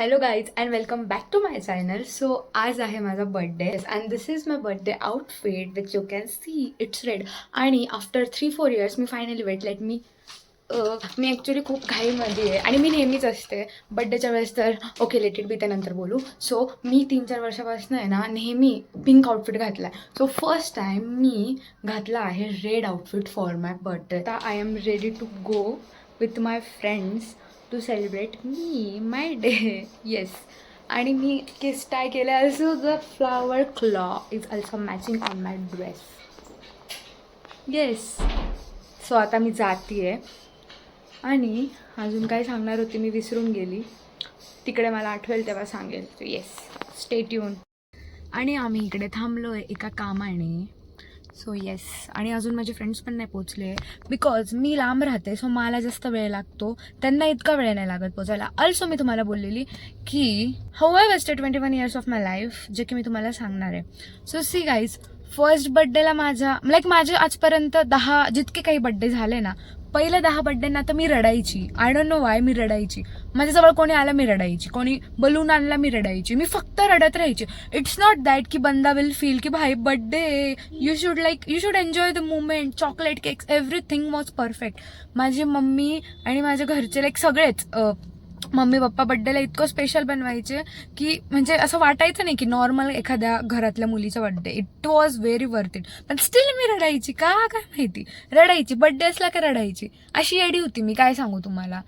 Hello guys and welcome back to my channel. So आज आहे माझा birthday and this is my birthday outfit which you can see it's red. आणि after 3-4 years मी finally wait like मी actually खूप घाईमध्ये आहे आणि मी नेहमीच असते बड्डेच्या वेळेस तर ओके लेट इट बी त्यानंतर बोलू. सो मी 3-4 वर्षापासून आहे ना नेहमी पिंक आउटफिट घातला आहे. सो फर्स्ट टाईम मी घातला आहे red outfit for my birthday. आता I am ready to go with my friends to celebrate मी माय डे. येस. आणि मी किस टाय केलं also the flower claw is also matching on my dress. Yes. So आता मी जाते आहे आणि अजून काय सांगणार होती मी विसरून गेली. तिकडे मला आठवेल तेव्हा सांगेल. So yes, stay tuned. आणि आम्ही इकडे थांबलो आहे एका कामाने. So yes. आणि अजून माझे फ्रेंड्स पण नाही पोचले बिकॉज मी लांब राहते. सो मला जास्त वेळ लागतो, त्यांना इतका वेळ नाही लागत पोचायला. ऑल्सो मी तुम्हाला बोललेली की how I wasted 21 years of my life, जे की मी तुम्हाला सांगणार आहे. सो सी गाईज, फर्स्ट बड्डेला माझे आजपर्यंत 10 जितके काही बड्डे झाले ना, पहिल्या 10 बड्डेंना तर मी रडायची. आय डोंट नो वाय मी रडायची. माझ्याजवळ कोणी आलं मी रडायची, कोणी बलून आणला मी रडायची. मी फक्त रडत राहायची. इट्स नॉट दॅट की बंदा विल फील की भाई birthday you should enjoy the moment. Chocolate cakes everything was perfect. माझी मम्मी आणि माझ्या घरचे सगळेच मम्मी पप्पा बड्डेला इतकं स्पेशल बनवायचे की म्हणजे असं वाटायचं नाही की नॉर्मल एखाद्या घरातल्या मुलीचा birthday. It was very worth it. पण स्टील मी रडायची का काय माहिती. रडायची बड्डे असला का रडायची. अशी येडी होती मी, काय सांगू तुम्हाला.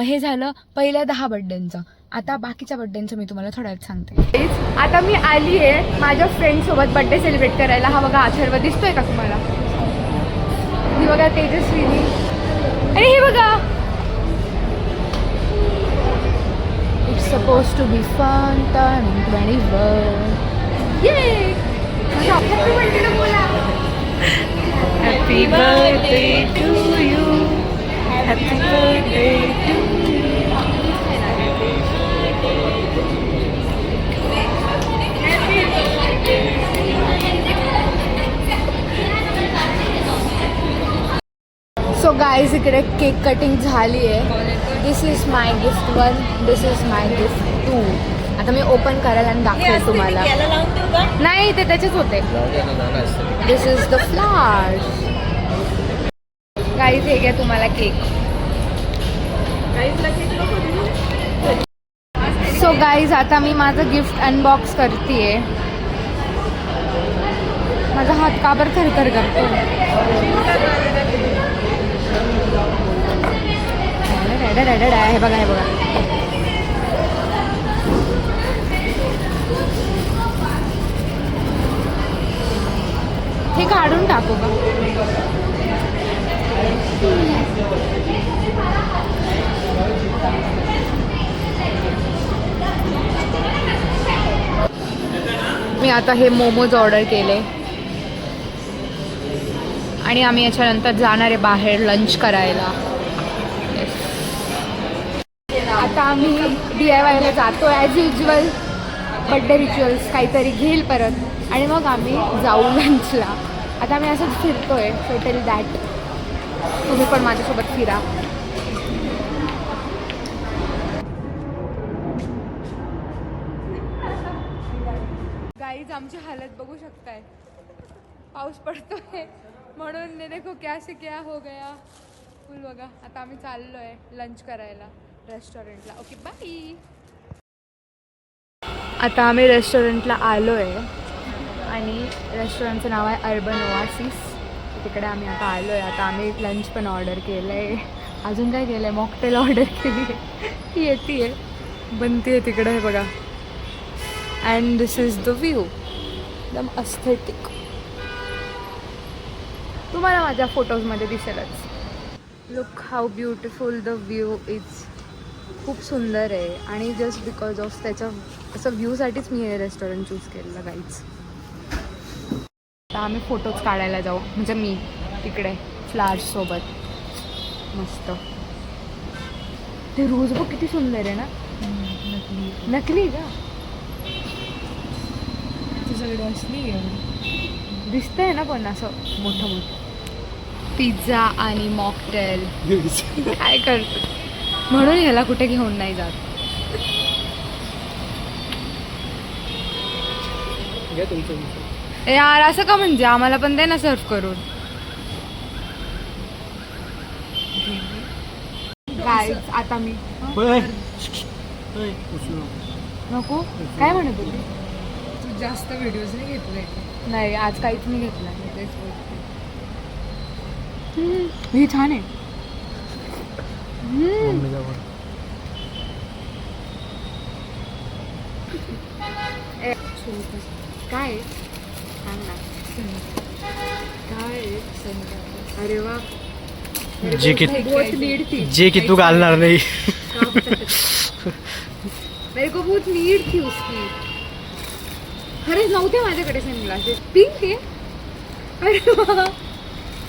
हे झालं पहिल्या 10 बड्डेंचं. आता बाकीच्या बड्डेंचं मी तुम्हाला थोड्या वेळात सांगते. आता मी आली आहे माझ्या फ्रेंडसोबत बड्डे सेलिब्रेट करायला. हा बघा अथर्व दिसतोय का तुम्हाला. ही बघा तेजस्विनी. आणि हे बघा supposed to be fun, turning 21. Yay! Happy birthday to Bola. Happy birthday to you. Happy birthday to you. So guys, इकडे केक कटिंग झाली आहे. This is my gift 1, this is my gift 2. आता मी ओपन करायला आणि दाखवेल तुम्हाला. नाही ते त्याचेच होते. दिस इज द फ्लावर्स. गाईज हे घ्या तुम्हाला केक. सो गाईज आता मी माझं गिफ्ट अनबॉक्स करतेय. माझा हात का बरं थरथर करतो. हे बघा हे बघा. हे काढून टाकू का. मी आता हे मोमोज ऑर्डर केले आणि आम्ही याच्यानंतर जाणार आहे बाहेर लंच करायला. आता आम्ही DIYला जातो ॲज युज्युअल. बड्डे रिच्युअल्स काहीतरी घेईल परत आणि मग आम्ही जाऊ लंचला. आता आम्ही असंच फिरतोय. सो टेल दॅट तुम्ही पण माझ्यासोबत फिरा. गाईज आमची हालत बघू शकताय. पाऊस पडतोय म्हणून देखो क्या से क्या हो गया फुल बघा. आता आम्ही चाललोय लंच करायला रेस्टॉरंटला. Okay bye. आता आम्ही रेस्टॉरंटला आलो आहे आणि रेस्टॉरंटचं नाव आहे अर्बन ओआसिस. तिकडे आम्ही आता आलो आहे. आता आम्ही लंच पण ऑर्डर केलं आहे. अजून काय केलं आहे, मॉकटेल ऑर्डर केली आहे. येते आहे बनते आहे तिकडे. हे बघा. And this is the view. एकदम अस्थेटिक. तुम्हाला माझ्या फोटोजमध्ये दिसेलच. Look how beautiful the view is. खूप सुंदर आहे आणि जस्ट बिकॉज ऑफ त्याच्या असं व्ह्यूसाठीच मी हे रेस्टॉरंट चूज केलेलं गाईज. आता आम्ही फोटोज काढायला जाऊ. म्हणजे मी तिकडे फ्लावर्ससोबत मस्त. ते रोज बघ किती सुंदर आहे ना. नकली का तुझ्याकडे असली दिसतंय ना पण असं मोठं मोठं. पिझ्झा आणि मॉकटेल काय करतो म्हणून ह्याला कुठे घेऊन नाही जात. घ्या तुमचं. यार असं का म्हणजे आम्हाला पण दे ना सर्व करून. गाईज आता मी नको काय म्हणत होती. तू जास्त व्हिडिओज नाही घेतले. नाही आज काहीच नाही घेतलं. हे छान आहे. काय सांग ना काय. अरे वा जे की बहुत नीड थी. जे की तू घालणार नाही. मेरे को बहुत नीड थी उसकी. खरेच नव्हते माझ्याकडे सनग्लासेस. पिंक आहे. अरे वा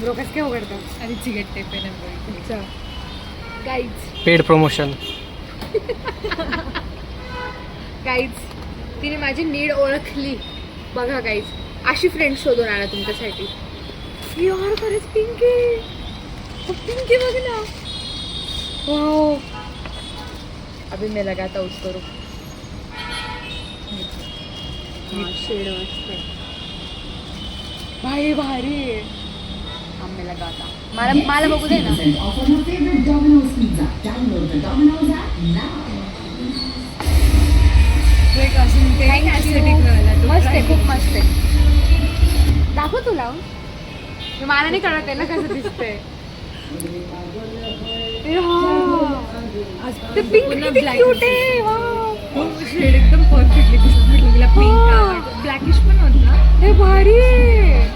ब्रो कसं काय उघडतात. आणि सिगरेट टेप आहे नंबर. अच्छा गाईज पेड प्रमोशन. गाईज तिने माझी नीड ओळखली. बघा गाईज अशी फ्रेंड शोधून आणा तुमच्यासाठी. यार खरंच पिंक आहे. पिंक आहे बघ ना. वाव अभी मैं लगाता हूँ उसको. रुक शेड मस्त भाई भारी आहे. मैं लगाता मला बघू दे ना. एक अजून ते aesthetic वाला तो मस्त आहे try खूप मस्त आहे. दाखव तू लावून. मला नाही कळत आहे ना कसं दिसतंय. ते पिंक पूर्ण किती black क्यूट आहे. हो शेड एकदम परफेक्टली दिसत. म्हटलं तिला पिंक आवडतं. ब्लॅकिश पण होत ना. हे भारी आहे.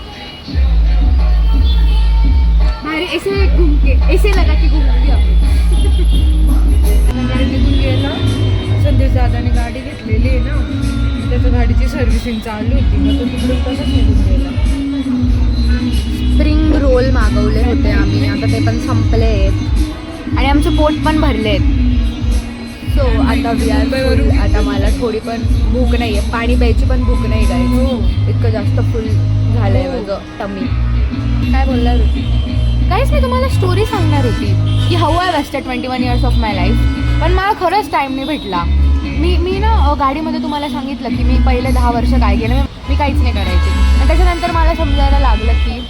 भारी. ऐसे घूम के ऐसे लगा की घूमूंगी आपण. गाडी निघून गेलं. संदेश दादाने गाडी घेतलेली आहे ना. त्याच्या गाडीची सर्व्हिसिंग चालू होती. मग तो तिकडून तसंच निघून गेला. स्प्रिंग रोल मागवले होते आम्ही. आता ते पण संपले आहेत आणि आमचे पोट पण भरले आहेत. सो आता full. आता मला थोडी पण भूक नाही आहे. पाणी प्यायची पण भूक नाही काय. इतकं जास्त फुल झालं आहे माझं टमी. काय बोलणार होती. काहीच मी तुम्हाला स्टोरी सांगणार होती की how I wasted 21 years of my life. पण मला खरंच टाईम नाही भेटला. मी ना गाडीमध्ये तुम्हाला सांगितलं की मी पहिले 10 वर्ष काय केलं. मी काहीच नाही करायचे. आणि त्याच्यानंतर मला समजायला लागलं की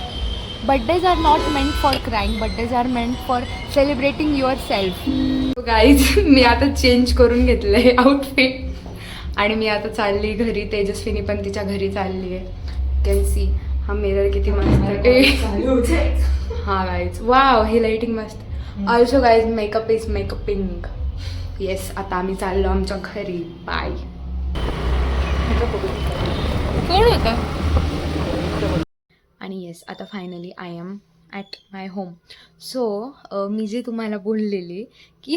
birthdays are not meant for crying. Birthdays are meant for celebrating yourself. Guys मी आता चेंज करून घेतलं आहे आउटफिट आणि मी आता चालली घरी. तेजस्विनी पण तिच्या घरी चालली आहे. कॅन सी हा मिरर किती मस्त आहे. हा गाईज वाव ही लाइटिंग मस्त. Also guys makeup is makeuping. Yes आता आम्ही चाललो आमच्या घरी. बाय. कोण होता. आणि येस आता finally I am at my home. So मी जे तुम्हाला बोललेली की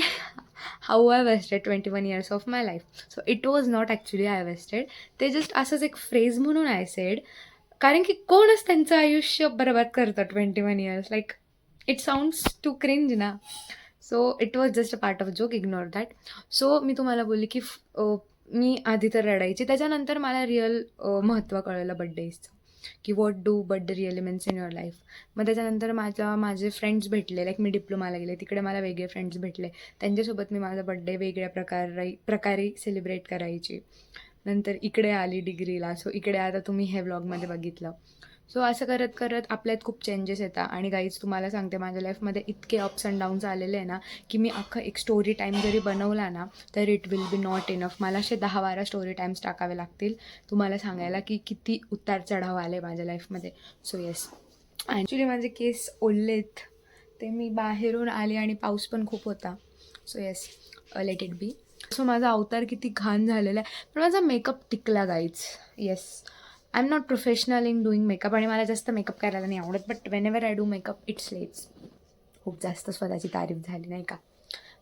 how I wasted 21 years of my life. So it was not actually I wasted. ते जस्ट असंच एक फ्रेज म्हणून आय सेड. कारण की कोणच त्यांचं आयुष्य बरबाद करतं 21 years. Like it sounds too cringe ना. So it was just a part of joke. Ignore that. So मी तुम्हाला बोलली की मी आधी तर रडायची. त्याच्यानंतर मला रिअल महत्त्व कळलं बड्डेजचं की what do birthday really means in your life. मग त्याच्यानंतर माझे फ्रेंड्स भेटले. लाईक मी डिप्लोमाला गेले तिकडे मला वेगळे फ्रेंड्स भेटले. त्यांच्यासोबत मी माझा बड्डे वेगळ्या प्रकारे सेलिब्रेट करायची. नंतर इकडे आली डिग्रीला. सो इकडे आता तुम्ही हे व्लॉगमध्ये बघितलं. सो असं करत करत आपल्यात खूप चेंजेस येतात. आणि गाईज तुम्हाला सांगते माझ्या लाईफमध्ये इतके अप्स अँड डाऊन्स आलेले आहे ना की मी अख्खा एक स्टोरी टाईम जरी बनवला ना तर it will B not enough. मला असे 10-12 स्टोरी टाईम्स टाकावे लागतील तुम्हाला सांगायला की किती उतार चढाव आले माझ्या लाईफमध्ये. सो येस ॲक्च्युली माझे केस ओढलेत. ते मी बाहेरून आले आणि पाऊस पण खूप होता. So yes let it B. So माझा अवतार किती घाण झालेला आहे पण माझा मेकअप टिकला guys. Yes I am not professional in doing makeup आणि मला जास्त मेकअप करायला नाही आवडत. But Wien ever I do makeup it's let's. खूप जास्त स्वतःची तारीफ झाली नाही का.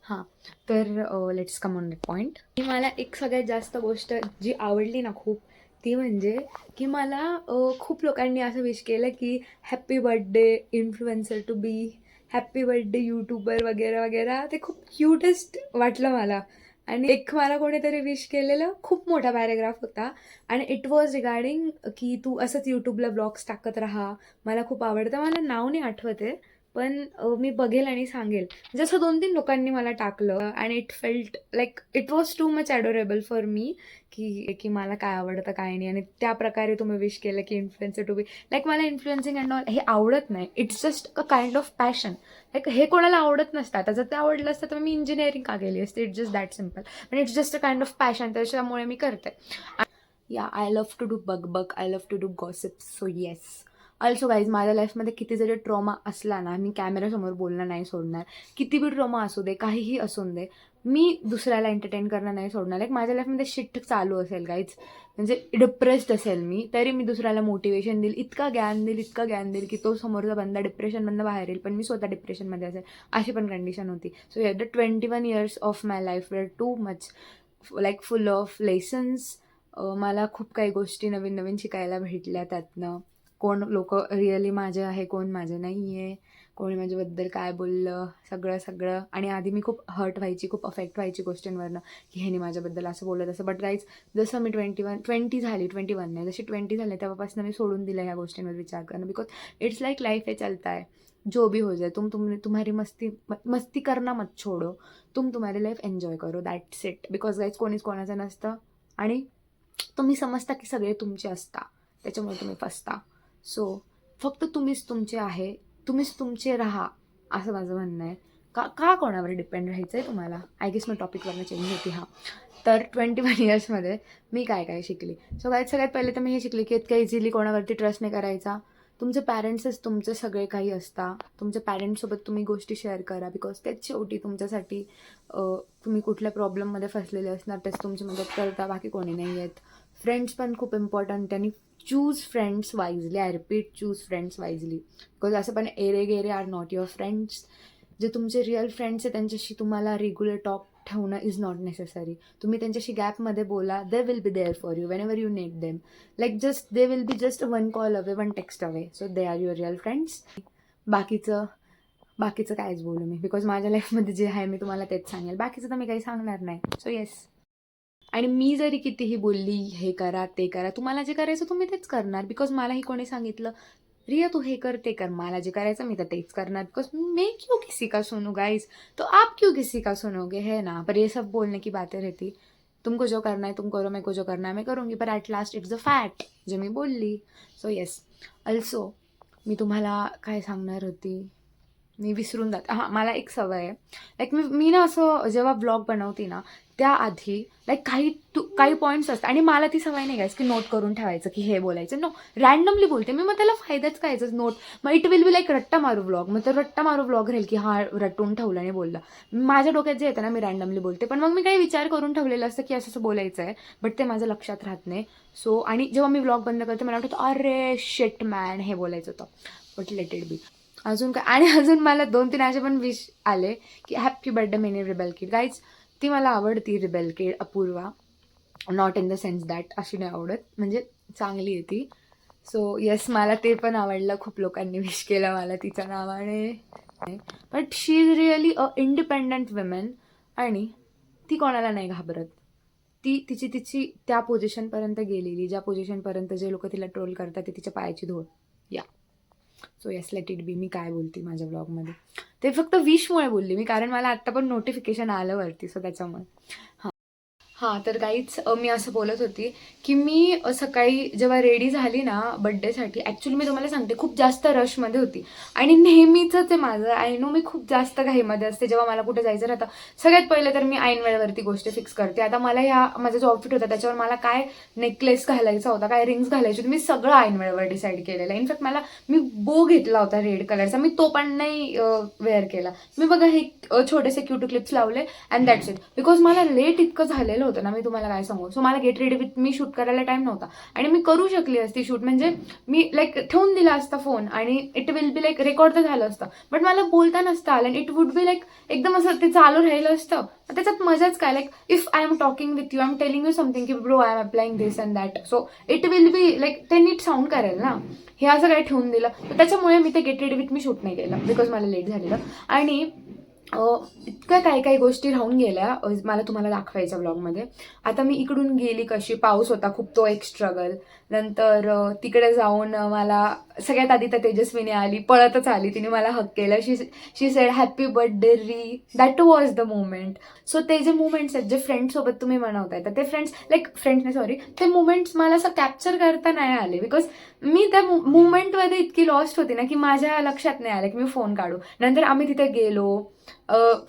हां तर let's come on the point. मला एक सगळ्यात जास्त गोष्ट जी आवडली ना खूप ती म्हणजे की मला खूप लोकांनी असं विश केलं की happy birthday influencer to be. Happy birthday YouTuber वगैरे वगैरे. ते खूप क्यूटेस्ट वाटलं मला. आणि एक मला कोणीतरी विश केलेलं खूप मोठा पॅरेग्राफ होता आणि इट वॉज रिगार्डिंग की तू असंच यूट्यूबला ब्लॉग्स टाकत राहा. मला खूप आवडतं. मला नाव नाही आठवत आहे पण मी बघेल आणि सांगेल. जसं 2-3 लोकांनी मला टाकलं and it felt like it was too much adorable for me की मला काय आवडतं काय नाही, आणि त्या प्रकारे तुम्ही विश केलं की इन्फ्लुएन्सर टू बी लाईक मला इन्फ्लुएन्सिंग अँड ऑल हे आवडत नाही. It's just a kind of passion. Like हे कोणाला आवडत नसतं. आता जर ते आवडलं असतं तर मी इंजिनिअरिंग का केली असते. It's just that simple. पण it's just a kind of passion, त्याच्यामुळे मी करते. या I love to do bug I love to do gossip. So yes. Also guys, माझ्या लाईफमध्ये किती जरी ट्रॉमा असला ना, मी कॅमेऱ्यासमोर बोलणं नाही सोडणार. किती बी ट्रॉमा असू दे, काहीही असून दे, मी दुसऱ्याला एंटरटेन करणं नाही सोडणार. लाईक माझ्या लाईफमध्ये शिट चालू असेल गाईज, म्हणजे डिप्रेस्ड असेल मी, तरी मी दुसऱ्याला मोटिवेशन देईल, इतकं ज्ञान देईल की तो समोरचा बंदा डिप्रेशनमधनं बाहेर येईल, पण मी स्वतः डिप्रेशनमध्ये असेल, अशी पण कंडिशन होती. So the 21 years of my life were too much like full of lessons. मला खूप काही गोष्टी नवीन नवीन शिकायला भेटल्या त्यातनं. कोण लोक रिअली माझे आहे, कोण माझे नाही आहे, कोणी माझ्याबद्दल काय बोललं, सगळं. आणि आधी मी खूप हर्ट व्हायची, खूप अफेक्ट व्हायची गोष्टींवरनं की ह्यानी माझ्याबद्दल असं बोललं तसं. बट गाईज, जसं मी 21 झाली, 21 नाही, जशी 20 झाले तेव्हापासून मी सोडून दिलं ह्या गोष्टींवर विचार करणं. बिकॉज इट्स लाईक लाईफ है चलता है, जो भी हो जाए, तुम्हारी मस्ती करना मत छोड़ो, तुम्हारी लाईफ एन्जॉय करो, दॅट्स इट. बिकॉज गाईज, कोणीच कोणाचं नसतं आणि तुम्ही समजता की सगळे तुमचे असता, त्याच्यामुळे तुम्ही फसता. सो फक्त तुम्हीच तुमचे आहे, तुम्हीच तुमचे राहा, असं माझं म्हणणं आहे. का कोणावर डिपेंड राहायचं आहे तुम्हाला? आय गेस मी टॉपिकवरनं चेंज होती. तर 21 yearsमध्ये मी काय शिकली. सगळ्यात पहिले तर मी हे शिकले की इतक्या इझिली कोणावरती ट्रस्ट नाही करायचा. तुमचे पॅरेंट्सच तुमचे सगळे काही असता. तुमच्या पॅरेंट्ससोबत तुम्ही गोष्टी शेअर करा, बिकॉज तेच शेवटी तुमच्यासाठी तुम्ही कुठल्या प्रॉब्लेममध्ये फसलेले असणार तेच तुमची मदत करता, बाकी कोणी नाही आहेत. फ्रेंड्स पण खूप इम्पॉर्टंट. त्यांनी choose friends wisely. I repeat, choose friends wisely. Because असं पण एरे गेरे आर नॉट युअर फ्रेंड्स. जे तुमचे रिअल फ्रेंड्स आहे त्यांच्याशी तुम्हाला रेग्युलर टॉक ठेवणं इज नॉट नेसेसरी. तुम्ही त्यांच्याशी गॅपमध्ये बोला. They will be there for you whenever you need them. Like just they will be just 1 call away, 1 text away. So they are your real friends. बाकीचं कायच बोलू मी, because माझ्या लाईफमध्ये जे आहे मी तुम्हाला तेच सांगेल. बाकीचं तर मी काही सांगणार नाही. So yes. आणि मी जरी कितीही बोलली हे करा ते करा, तुम्हाला जे करायचं तुम्ही तेच करणार. बिकॉज मलाही कोणी सांगितलं रिया तू हे कर ते कर, मला जे करायचं मी तर तेच करणार. बिकॉज मैं क्यों किसी का सुनूं गाइज, तो आप क्यों किसी का सुनोगे, है ना. पर ये सब बोलने की बातें रहती. तुमको जो करना है तुम करो, मेरे को जो करना है मैं करूँगी, पर at last it's a fact जे मी बोलली. So yes. ऑल्सो मी तुम्हाला काय सांगणार होती, मी विसरून जाते. हां, मला एक सवय आहे. लाईक मी ना असं जेव्हा ब्लॉग बनवते ना त्याआधी लाईक काही पॉईंट्स असतात, आणि मला ती सवय नाही गायस की नोट करून ठेवायचं की हे बोलायचं. नो, रॅन्डमली बोलते मी. मग त्याला फायदाच कायच नोट. मग इट विल बी लाईक रट्टा मारू ब्लॉग. मग तर रट्टा मारू ब्लॉग राहील की हा रटून ठेवलं आणि बोललं. माझ्या डोक्यात जे येतं ना मी रॅन्डमली बोलते, पण मग मी काही विचार करून ठेवलेलं असतं की असं बोलायचं आहे, बट ते माझं लक्षात राहत नाही. सो आणि जेव्हा मी ब्लॉग बंद करते मला वाटतं अरे शिट मॅन हे बोलायचं होतं, बट लेट इट बी. अजून काय, आणि अजून मला 2-3 असे पण विश आले की happy birthday mini rebel kid. Guys, ती मला आवडती rebel kid Apurva. Not in the sense that अशी नाही आवडत, म्हणजे चांगली आहे ती. सो येस, मला ते पण आवडलं. खूप लोकांनी विश केलं मला तिच्या नावाने. But she is really a independent women, आणि ती कोणाला नाही घाबरत. ती तिची त्या पोझिशनपर्यंत गेलेली, ज्या पोझिशनपर्यंत जे लोक तिला ट्रोल करतात ते तिच्या पायाची धूळ. या. So yes, let it be. मी काय बोलते माझ्या ब्लॉगमध्ये ते फक्त विशमुळे बोलली मी, कारण मला आत्ता पण नोटिफिकेशन आलं वरती, सो त्याच्यामुळे. हां, तर काहीच मी असं बोलत होती की मी सकाळी जेव्हा रेडी झाली ना बड्डेसाठी, ॲक्च्युली मी तुम्हाला सांगते खूप जास्त रशमध्ये होती, आणि नेहमीचंच आहे माझं. आय नो मी खूप जास्त घाईमध्ये असते जेव्हा मला कुठे जायचं राहतं. सगळ्यात पहिलं तर मी ऐन वेळेवरती गोष्टी फिक्स करते. आता मला माझा जो आउटफिट होता त्याच्यावर मला काय नेकलेस घालायचा होता, काय रिंग्स घालायची होती, मी सगळं ऐन वेळेवर डिसाईड केलेलं. इनफॅक्ट मी बो घेतला होता रेड कलरचा, मी तो पण नाही वेअर केला. मी बघा हे छोटेसे क्यूट क्लिप्स लावले अँड दॅट्स इट. बिकॉज मला लेट इतकं झालेलं होतं ना, मी तुम्हाला काय सांगू. सो मला get ready with me shoot करायला टाइम नव्हता, आणि मी करू शकली असती शूट, म्हणजे मी लाईक ठेवून दिला असता फोन आणि it will be like record तर झालं असतं, बट मला बोलता नसतं आलं. इट वुड बी लाईक एकदम असं ते चालू राहिलं असतं. त्याच्यात मजाच काय, like if I am talking with you, I am telling you something की bro I am applying this and that, so it will be like ते नीट साऊंड करेल ना. हे असं काय ठेवून दिलं, तर त्याच्यामुळे मी ते get ready with me shoot नाही केलं, बिकॉज मला लेट झालेलं. आणि इतक्या काही गोष्टी राहून गेल्या मला तुम्हाला दाखवायच्या ब्लॉगमध्ये. आता मी इकडून गेली कशी, पाऊस होता खूप, तो एक स्ट्रगल. नंतर तिकडे जाऊन मला सगळ्यात आधी तर तेजस्विनी आली, पळतच आली, तिने मला हक केलं. शी सेड हॅपी बर्थडे री. That was the moment. So ते जे मुमेंट्स आहेत जे फ्रेंड्ससोबत तुम्ही मनवताय, तर ते ते मुमेंट्स मला असं कॅप्चर करता नाही आले, बिकॉज मी त्या मुमेंटमध्ये इतकी लॉस्ट होती ना की माझ्या लक्षात नाही आलं की मी फोन काढू. नंतर आम्ही तिथे गेलो,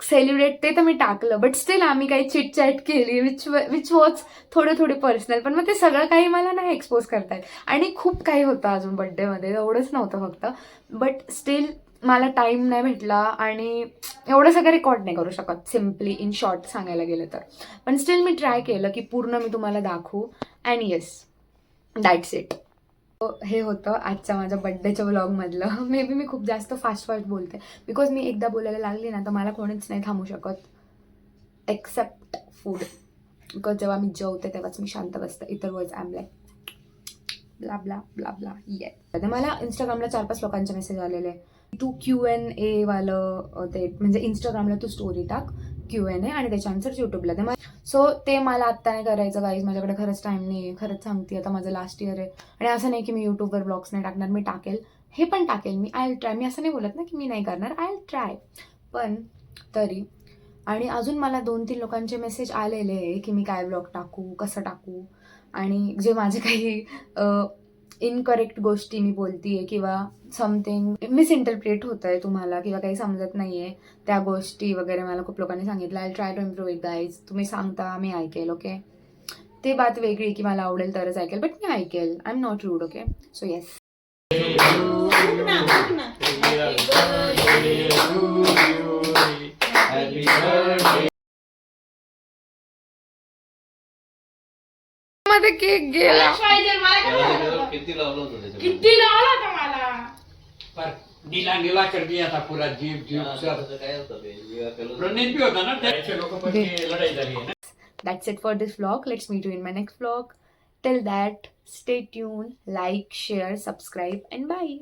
सेलिब्रेट ते तर मी टाकलं, बट स्टील आम्ही काही चिटचॅट केली विच वॉज थोडी पर्सनल. पण मग ते सगळं काही मला नाही एक्सपोज करतायत. आणि खूप काही होतं अजून बड्डेमध्ये, एवढंच नव्हतं फक्त, बट स्टील मला टाईम नाही भेटला आणि एवढं सगळं रेकॉर्ड नाही करू शकत, सिम्पली इन शॉर्ट सांगायला गेलं तर. पण स्टील मी ट्राय केलं की पूर्ण मी तुम्हाला दाखवू. And yes, that's it. हे होतं आजच्या माझ्या बड्डेच्या व्लॉगमधलं. मे बी मी खूप जास्त फास्ट बोलते, बिकॉज मी एकदा बोलायला लागली ना तर मला कोणीच नाही थांबू शकत एक्सेप्ट फूड. बिकॉज जेव्हा मी जेवते तेव्हाच मी शांत बसते, इतर words I am like blah blah blah blah. ये मला इंस्टाग्रामला 4-5 लोकांचे मेसेज आलेले, तू Q&A वालं ते म्हणजे इंस्टाग्रामला तू स्टोरी टाक Q&A आणि त्याच्या आन्सर्स युट्यूबला. सो ते मला आत्ता नाही करायचं गाईज, माझ्याकडे खरंच टाईम नाही आहे. खरंच सांगते, आता माझं लास्ट इयर आहे. आणि असं नाही की मी युट्यूबवर ब्लॉग्स नाही टाकणार, मी टाकेल, हे पण टाकेल मी. I will try. मी असं नाही बोलत ना की मी नाही करणार, आय विल ट्राय. पण तरी आणि अजून मला 2-3 लोकांचे मेसेज आलेले आहे की मी काय ब्लॉग टाकू, कसं टाकू, आणि जे माझे काही इनकरेक्ट गोष्टी मी बोलतीये किंवा समथिंग मिसइंटरप्रेट होत आहे तुम्हाला किंवा काही समजत नाहीये त्या गोष्टी वगैरे, मला खूप लोकांनी सांगितलं. I try to improve it guys. तुम्ही सांगता मी ऐकेल, ओके. ते बात वेगळी की मला आवडेल तरच ऐकेल, बट मी ऐकेल. I am not rude, okay. So yes. मध्ये केक गेला. किती लावलं होतं त्याच्यामध्ये? किती लावला होता मला. पर नीला कर दिया था पूरा जीप सब. त्याचं काय होतं ते? विवाह केलं होतं. रणनीत भी होता ना त्याचे लोक पण लढाई झाली आहे ना. That's it for this vlog. Let's meet you in my next vlog. Till that, stay tuned, like, share, subscribe, and bye.